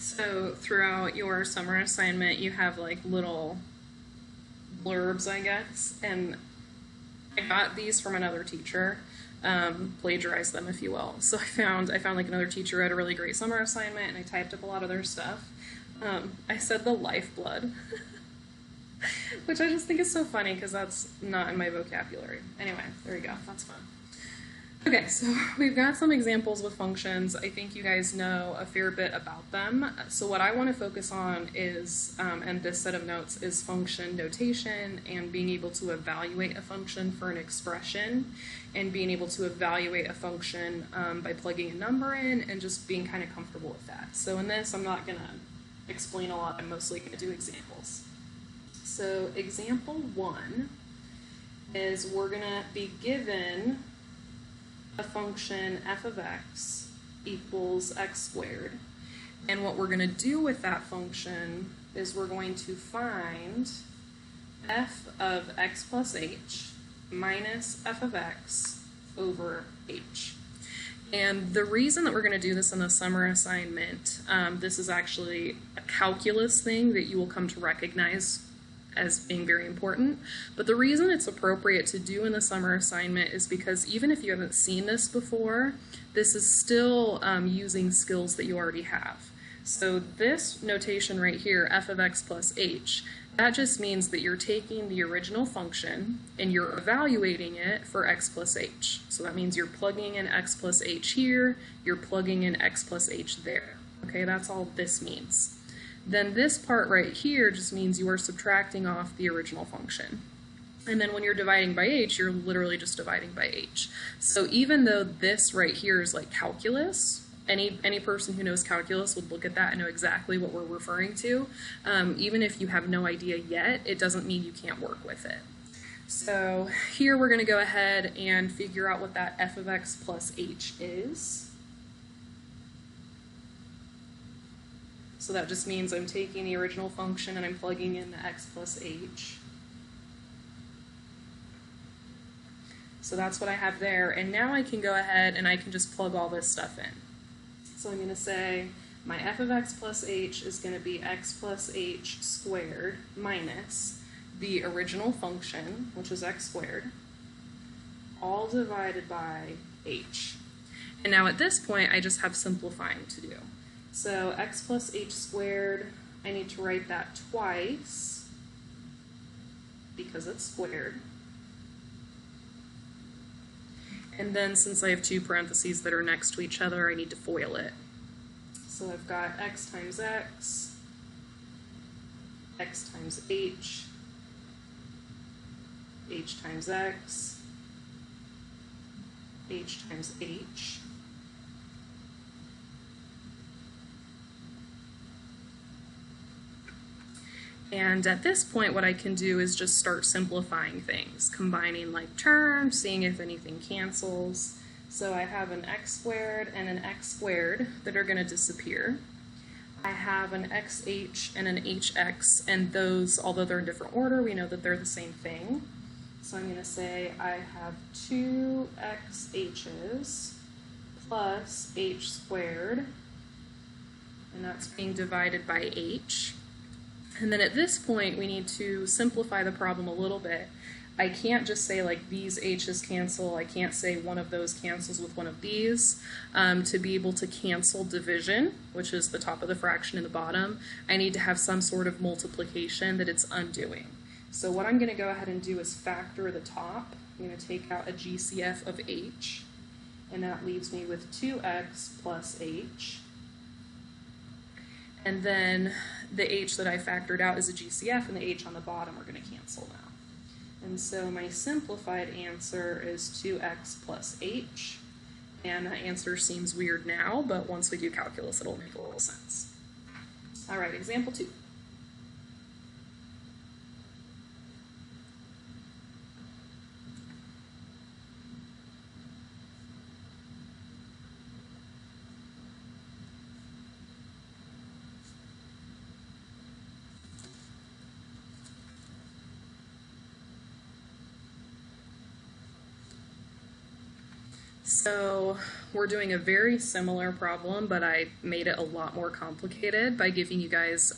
So throughout your summer assignment, you have like little blurbs, I guess, and I got these from another teacher, plagiarized them, if you will. So I found like another teacher who had a really great summer assignment, and I typed up a lot of their stuff. I said the lifeblood, which I just think is so funny because that's not in my vocabulary. Anyway, there you go. That's fun. Okay, so we've got some examples with functions. I think you guys know a fair bit about them. So what I want to focus on is, and this set of notes, is function notation and being able to evaluate a function for an expression and being able to evaluate a function by plugging a number in and just being kind of comfortable with that. So in this, I'm not going to explain a lot. I'm mostly going to do examples. So example 1 is we're going to be given a function f of x equals x squared. And what we're going to do with that function is we're going to find f of x plus h minus f of x over h. And the reason that we're going to do this in the summer assignment, this is actually a calculus thing that you will come to recognize as being very important. But the reason it's appropriate to do in the summer assignment is because even if you haven't seen this before, this is still using skills that you already have. So this notation right here, f of x plus h, that just means that you're taking the original function and you're evaluating it for x plus h. So that means you're plugging in x plus h here, you're plugging in x plus h there. Okay, that's all this means. Then this part right here just means you are subtracting off the original function. And then when you're dividing by h, you're literally just dividing by h. So even though this right here is like calculus, any person who knows calculus would look at that and know exactly what we're referring to. Even if you have no idea yet, it doesn't mean you can't work with it. So here we're going to go ahead and figure out what that f of x plus h is. So that just means I'm taking the original function and I'm plugging in the x plus h. So that's what I have there. And now I can go ahead and I can just plug all this stuff in. So I'm going to say my f of x plus h is going to be x plus h squared minus the original function, which is x squared, all divided by h. And now at this point, I just have simplifying to do. So x plus h squared, I need to write that twice because it's squared. And then since I have two parentheses that are next to each other, I need to FOIL it. So I've got x times x, x times h times x, h times h. And at this point, what I can do is just start simplifying things, combining like terms, seeing if anything cancels. So I have an x squared and an x squared that are going to disappear. I have an xh and an hx, and those, although they're in different order, we know that they're the same thing. So I'm going to say I have two xh's plus h squared, and that's being divided by h. And then at this point, we need to simplify the problem a little bit. I can't just say like these h's cancel. I can't say one of those cancels with one of these. To be able to cancel division, which is the top of the fraction and the bottom, I need to have some sort of multiplication that it's undoing. So what I'm going to go ahead and do is factor the top. I'm going to take out a GCF of h, and that leaves me with 2x plus h. And then the h that I factored out is a GCF, and the h on the bottom are going to cancel now. And so my simplified answer is 2x plus h. And that answer seems weird now, but once we do calculus, it'll make a little sense. All right, example 2. So we're doing a very similar problem, but I made it a lot more complicated by giving you guys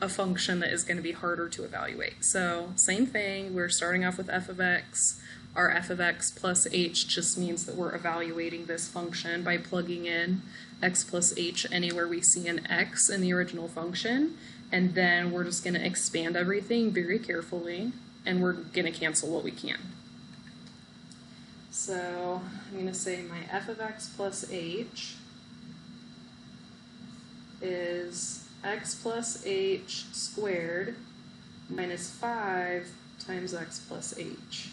a function that is going to be harder to evaluate. So same thing, we're starting off with f of x. Our f of x plus h just means that we're evaluating this function by plugging in x plus h anywhere we see an x in the original function, and then we're just going to expand everything very carefully, and we're going to cancel what we can. So I'm going to say my f of x plus h is x plus h squared minus 5 times x plus h.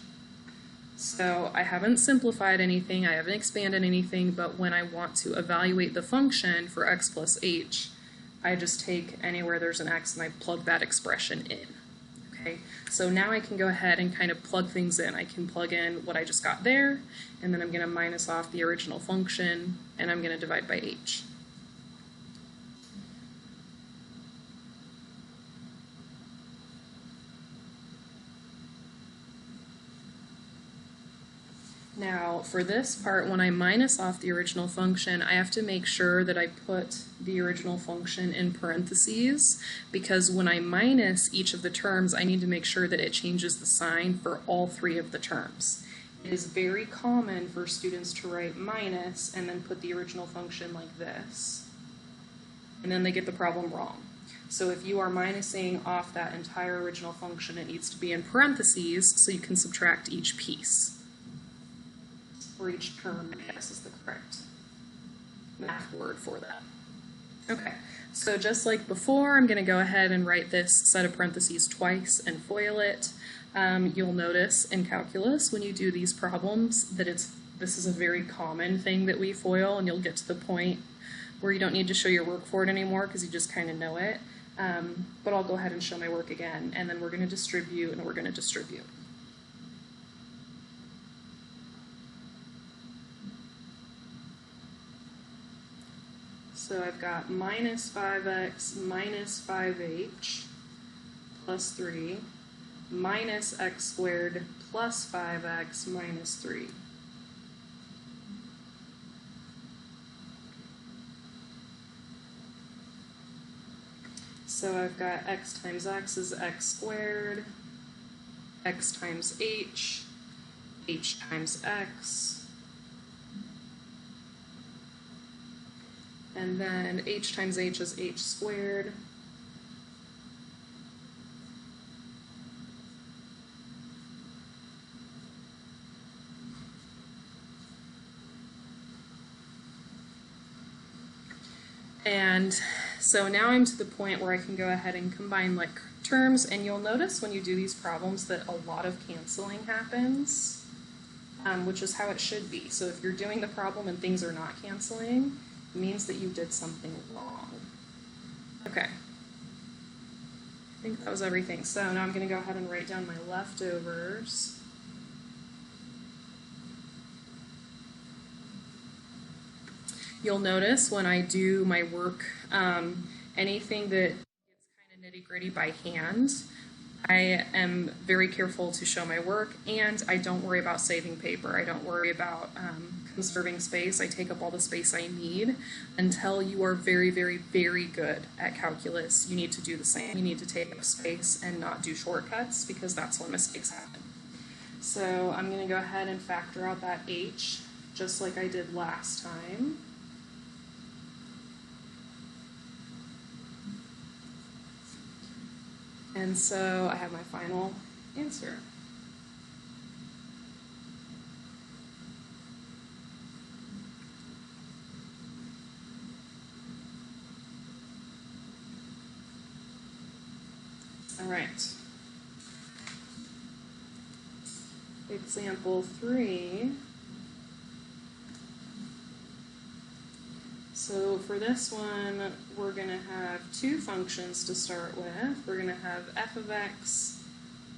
So I haven't simplified anything, I haven't expanded anything, but when I want to evaluate the function for x plus h, I just take anywhere there's an x and I plug that expression in. Okay, so now I can go ahead and kind of plug things in. I can plug in what I just got there, and then I'm going to minus off the original function, and I'm going to divide by h. Now, for this part, when I minus off the original function, I have to make sure that I put the original function in parentheses, because when I minus each of the terms, I need to make sure that it changes the sign for all three of the terms. It is very common for students to write minus and then put the original function like this, and then they get the problem wrong. So if you are minusing off that entire original function, it needs to be in parentheses so you can subtract each piece. Or each term, I guess, is the correct math word for that. Okay, so just like before, I'm going to go ahead and write this set of parentheses twice and FOIL it. You'll notice in calculus when you do these problems that this is a very common thing that we FOIL, and you'll get to the point where you don't need to show your work for it anymore because you just kind of know it. But I'll go ahead and show my work again, and then we're going to distribute and we're going to distribute. So I've got minus 5x minus 5h plus 3 minus x squared plus 5x minus 3. So I've got x times x is x squared, x times h times x, and then h times h is h squared, and so now I'm to the point where I can go ahead and combine like terms, and you'll notice when you do these problems that a lot of canceling happens, which is how it should be. So if you're doing the problem and things are not canceling, it means that you did something wrong. Okay. I think that was everything. So now I'm going to go ahead and write down my leftovers. You'll notice when I do my work, anything that gets kind of nitty-gritty by hand, I am very careful to show my work, and I don't worry about saving paper. I don't worry about conserving space. I take up all the space I need. Until you are very, very, very good at calculus, you need to do the same. You need to take up space and not do shortcuts, because that's when mistakes happen. So I'm going to go ahead and factor out that h, just like I did last time. And so I have my final answer. All right. Example 3. So for this one, we're going to have two functions to start with. We're going to have f of x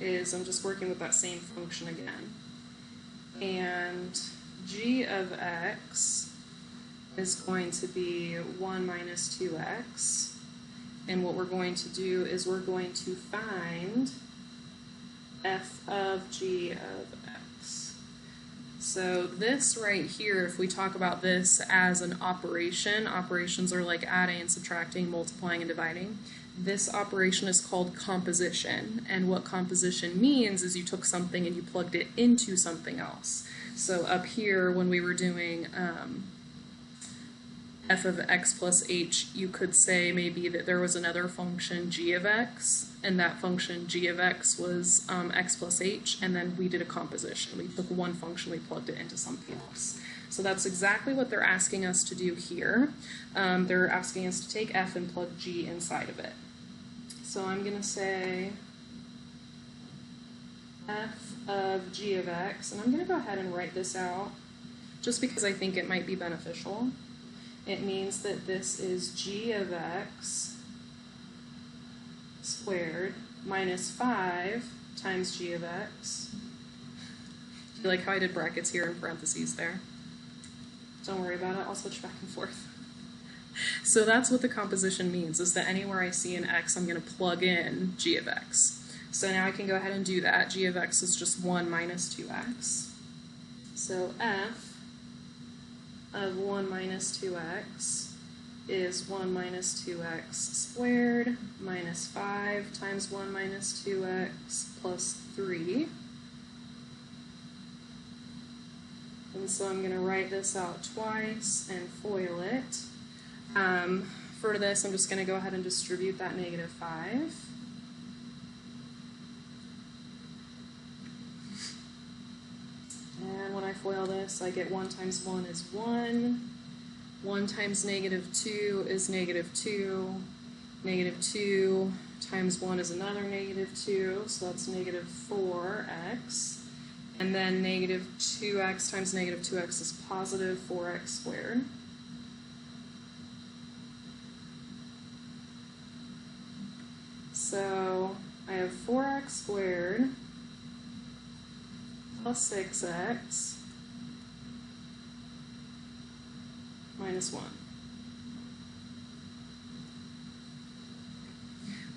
is, I'm just working with that same function again, and g of x is going to be 1 minus 2x. And what we're going to do is we're going to find f of g of x. So this right here, if we talk about this as an operation, operations are like adding and subtracting, multiplying and dividing. This operation is called composition, and what composition means is you took something and you plugged it into something else. So up here, when we were doing f of x plus h, you could say maybe that there was another function g of x, and that function g of x was x plus h, and then we did a composition. We took one function, we plugged it into something else. So that's exactly what they're asking us to do here. They're asking us to take f and plug g inside of it. So I'm going to say f of g of x, and I'm going to go ahead and write this out just because I think it might be beneficial. It means that this is g of x squared minus 5 times g of x. Do you like how I did brackets here and parentheses there? Don't worry about it, I'll switch back and forth. So that's what the composition means, is that anywhere I see an x, I'm going to plug in g of x. So now I can go ahead and do that. G of x is just 1 minus 2x. So f of 1 minus 2x is 1 minus 2x squared minus 5 times 1 minus 2x plus 3. And so I'm going to write this out twice and FOIL it. For this, I'm just going to go ahead and distribute that negative 5. And when I FOIL this, I get 1 times 1 is 1. 1 times negative 2 is negative 2. Negative 2 times 1 is another negative 2, so that's negative 4x. And then negative 2x times negative 2x is positive 4x squared. So I have 4x squared plus 6x minus 1.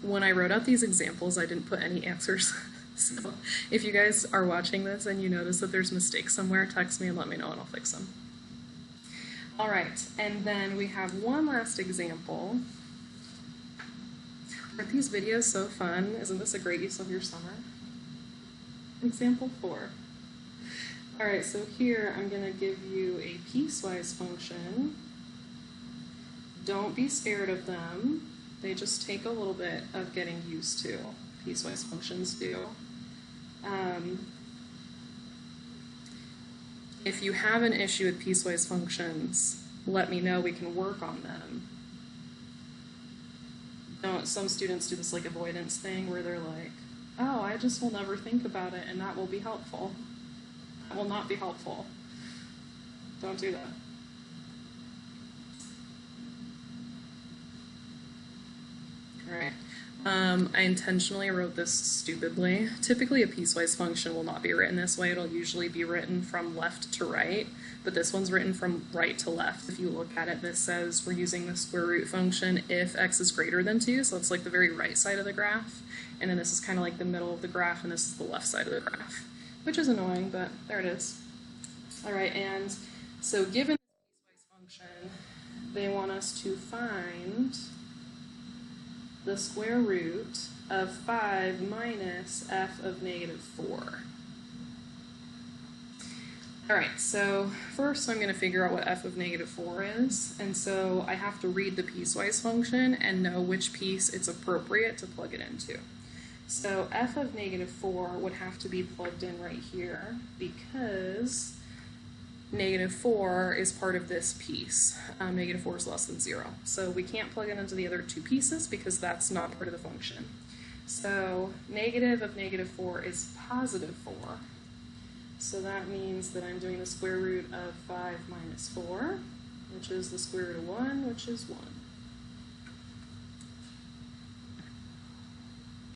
When I wrote out these examples, I didn't put any answers. So if you guys are watching this and you notice that there's mistakes somewhere, text me and let me know and I'll fix them. All right, and then we have one last example. Aren't these videos so fun? Isn't this a great use of your summer? Example 4. All right, so here I'm going to give you a piecewise function. Don't be scared of them. They just take a little bit of getting used to. Piecewise functions do. If you have an issue with piecewise functions, let me know. We can work on them. Some students do this like avoidance thing where they're like, oh, I just will never think about it and that will be helpful. That will not be helpful. Don't do that. All right. I intentionally wrote this stupidly. Typically a piecewise function will not be written this way. It'll usually be written from left to right, but this one's written from right to left. If you look at it, this says we're using the square root function if x is greater than 2, so it's like the very right side of the graph, and then this is kind of like the middle of the graph, and this is the left side of the graph, which is annoying, but there it is. All right, and so given this piecewise function, they want us to find the square root of 5 minus f of negative 4. Alright, so first I'm going to figure out what f of negative 4 is, and so I have to read the piecewise function and know which piece it's appropriate to plug it into. So f of negative 4 would have to be plugged in right here because negative 4 is part of this piece. Negative 4 is less than 0. So we can't plug it into the other two pieces because that's not part of the function. So negative of negative 4 is positive 4. So that means that I'm doing the square root of 5 minus 4, which is the square root of 1, which is 1.